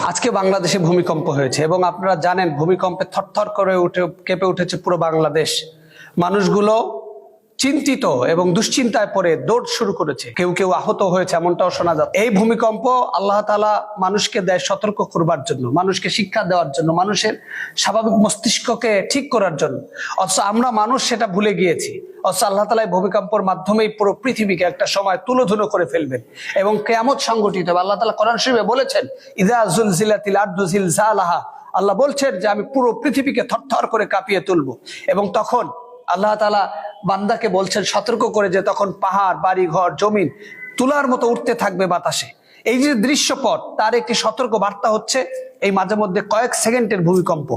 আজকে বাংলাদেশে ভূমিকম্প হয়েছে এবং আপনারা জানেন ভূমিকম্পে থরথর করে কেঁপে উঠেছে পুরো বাংলাদেশ। মানুষগুলো চিন্তিত এবং দুশ্চিন্তায় পড়ে দৌড় শুরু করেছে, কেউ কেউ আহত হয়েছে এমনটাও শোনা যাচ্ছে। এই ভূমিকম্প আল্লাহ তাআলা মানুষকে দেয় সতর্ক করবার জন্য, মানুষকে শিক্ষা দেওয়ার জন্য, মানুষের স্বাভাবিক মস্তিষ্ককে ঠিক করার জন্য। অথচ আমরা মানুষ সেটা ভুলে গিয়েছি। অথচ আল্লাহ তাআলা এই ভূমিকম্পের মাধ্যমেই পুরো পৃথিবীকে একটা সময় তুলোধুনো করে ফেলবেন এবং কিয়ামত সংঘটিত হবে। আল্লাহ তাআলা কোরআন শরীফে বলেছেন, ইযা যুলজিলাতিল আরদু জিলজালাহা, আল্লাহ বলছেন যে আমি পুরো পৃথিবীকে থরথর করে কাঁপিয়ে তুলবো। এবং তখন আল্লাহ তাআলা বান্দাকে বলছেন সতর্ক করে যে তখন পাহাড়, বাড়ি, ঘর, জমিন তুলার মতো উঠতে থাকবে বাতাসে। এই যে দৃশ্যপট, তার একটি সতর্ক বার্তা হচ্ছে এই মাঝে মধ্যে কয়েক সেকেন্ডের ভূমিকম্প।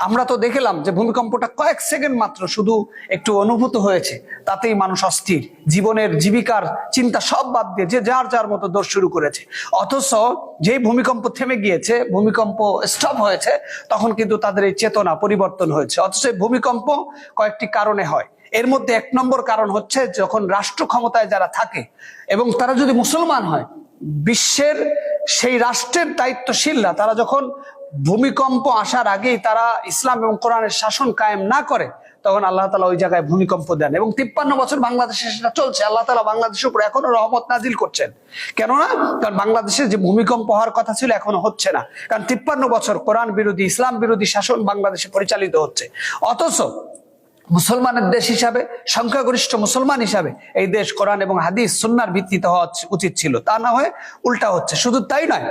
আমরা তো দেখলাম যে ভূমিকম্পটা কয়েক সেকেন্ড মাত্র শুধু একটু অনুভূত হয়েছে, তাতেই মানুষ অস্থির, জীবনের জীবিকার চিন্তা সব বাদ দিয়ে যে যার যার মতো দৌড় শুরু করেছে। অথচ যে ভূমিকম্প থেমে গিয়েছে, ভূমিকম্প স্টপ হয়েছে, তখন কিন্তু তাদের এই চেতনা পরিবর্তন হয়েছে। অথচ এই ভূমিকম্প কয়েকটি কারণে হয়। এর মধ্যে এক নম্বর কারণ হচ্ছে যখন রাষ্ট্র ক্ষমতায় যারা থাকে এবং তারা যদি মুসলমান হয়, বিশ্বের সেই রাষ্ট্রের দায়িত্বশীলরা তারা যখন ভূমিকম্প আসার আগেই তারা ইসলাম এবং কোরআনের শাসন কায়েম না করে, তখন আল্লাহ তাআলা ওই জায়গায় ভূমিকম্প দেন। এবং 53 বছর বাংলাদেশে সেটা চলছে। আল্লাহ তাআলা বাংলাদেশের উপর এখনো রহমত নাজিল করছেন। কেননা কারণ বাংলাদেশে যে ভূমিকম্প হওয়ার কথা ছিল এখনো হচ্ছে না, কারণ 53 বছর কোরআন বিরোধী, ইসলাম বিরোধী শাসন বাংলাদেশে পরিচালিত হচ্ছে। অথচ মুসলমানের দেশ হিসাবে, সংখ্যাগরিষ্ঠ মুসলমান হিসাবে এই দেশ কোরআন এবং হাদিস সুন্নাহর ভিত্তিতে হওয়া উচিত ছিল, তা না হয়ে উল্টা হচ্ছে। শুধু তাই নয়,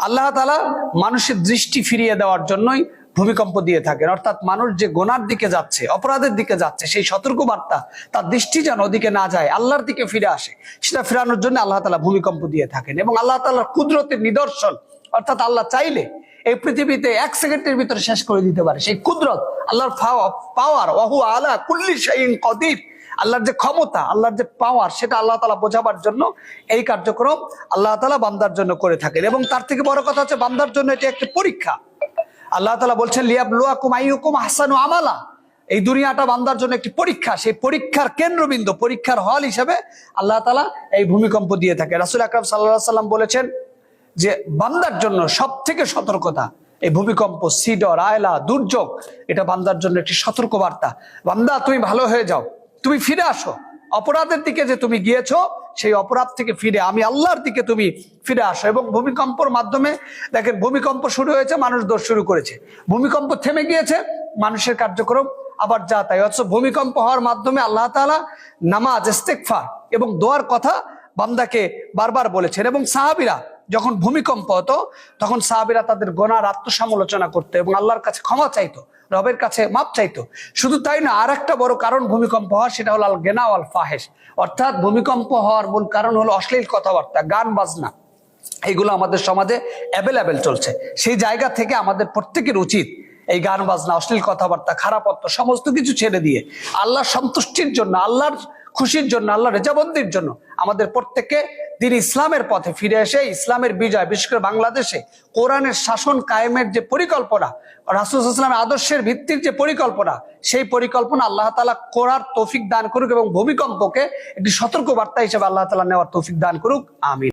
আল্লাহ তাআলা মানুষের দৃষ্টি ফিরিয়ে দেওয়ার জন্যই ভূমিকম্প দিয়ে থাকেন। অর্থাৎ মানুষ যে গোনার দিকে যাচ্ছে, অপরাধের দিকে যাচ্ছে, সেই সতর্ক বার্তা তার দৃষ্টি যেন ওদিকে না যায়, আল্লাহর দিকে ফিরে আসে, সেটা ফেরানোর জন্য আল্লাহ তাআলা ভূমিকম্প দিয়ে থাকেন। এবং আল্লাহ তাআলার কুদরতের নিদর্শন, অর্থাৎ আল্লাহ চাইলে এই পৃথিবীতে 1 সেকেন্ডের ভিতরে শেষ করে দিতে পারে। সেই কুদরত, আল্লাহর পাওয়ার, ওয়াহু আলা কুল্লি শাইইন কাদির, আল্লাহর যে ক্ষমতা, আল্লাহর যে পাওয়ার, সেটা আল্লাহ তাআলা বোঝাবার জন্য এই কার্যক্রম আল্লাহ তাআলা বান্দার জন্য করে থাকেন। এবং তার থেকে বড় কথা হচ্ছে বান্দার জন্য এটি একটি পরীক্ষা। আল্লাহ তাআলা বলছেন লিয়াবলুয়াকুম আইয়ুকুম আহসানু আমালা, এই দুনিয়াটা বান্দার জন্য একটি পরীক্ষা। সেই পরীক্ষার কেন্দ্রবিন্দু, পরীক্ষার হল হিসেবে আল্লাহ তাআলা এই ভূমিকম্প দিয়ে থাকে। রাসূল আকরাম সাল্লাল্লাহু আলাইহি সাল্লাম বলেছেন যে বান্দার জন্য সব থেকে সতর্কতা এই ভূমিকম্প, সিডর, আয়লা, দুর্যোগ, এটা বান্দার জন্য একটি সতর্ক বার্তা। বান্দা তুমি ভালো হয়ে যাও, তুমি ফিরে আসো, অপরাধের দিকে যে তুমি গিয়েছো সেই অপরাধ থেকে ফিরে আমি আল্লাহর দিকে তুমি ফিরে আসো। এবং ভূমিকম্পর মাধ্যমে দেখেন, ভূমিকম্প শুরু হয়েছে, মানুষ দৌড় শুরু করেছে, ভূমিকম্প থেমে গিয়েছে, মানুষের কার্যক্রম আবার যা তাই। অথচ ভূমিকম্প হওয়ার মাধ্যমে আল্লাহ তাআলা নামাজ, ইস্তেগফার এবং দোয়ার কথা বান্দাকে বারবার বলেছেন। এবং সাহাবীরা যখন ভূমিকম্প হতো তখন সাহাবীরা তাদের গুনার আত্মসমালোচনা করতো এবং আল্লাহর কাছে ক্ষমা চাইতো, রবের কাছে মাপ চাইতো। শুধু তাই না, আর একটা বড় কারণ ভূমিকম্প হওয়ার, সেটা হলো আল গিনা ওয়াল ফাহিশ। অর্থাৎ ভূমিকম্প হওয়ার মূল কারণ হলো অশ্লীল কথাবার্তা, গান বাজনা, এইগুলো আমাদের সমাজে অ্যাভেলেবেল চলছে। সেই জায়গা থেকে আমাদের প্রত্যেকের উচিত এই গান বাজনা, অশ্লীল কথাবার্তা, খারাপত্ব সমস্ত কিছু ছেড়ে দিয়ে আল্লাহর সন্তুষ্টির জন্য, আল্লাহর খুশির জন্য, আল্লাহর রেজাবন্দির জন্য আমাদের প্রত্যেককে দিন ইসলামের পথে ফিরে এসে ইসলামের বিজয়, বিশেষ করে বাংলাদেশে কোরআনের শাসন কায়েমের যে পরিকল্পনা, রাসূল সাল্লাল্লাহু আলাইহি ওয়াসাল্লামের আদর্শের ভিত্তির যে পরিকল্পনা, সেই পরিকল্পনা আল্লাহ তাআলা করার তৌফিক দান করুক এবং ভূমিকম্পকে একটি সতর্ক বার্তা হিসেবে আল্লাহ তাআলা নেওয়ার তৌফিক দান করুক। আমিন।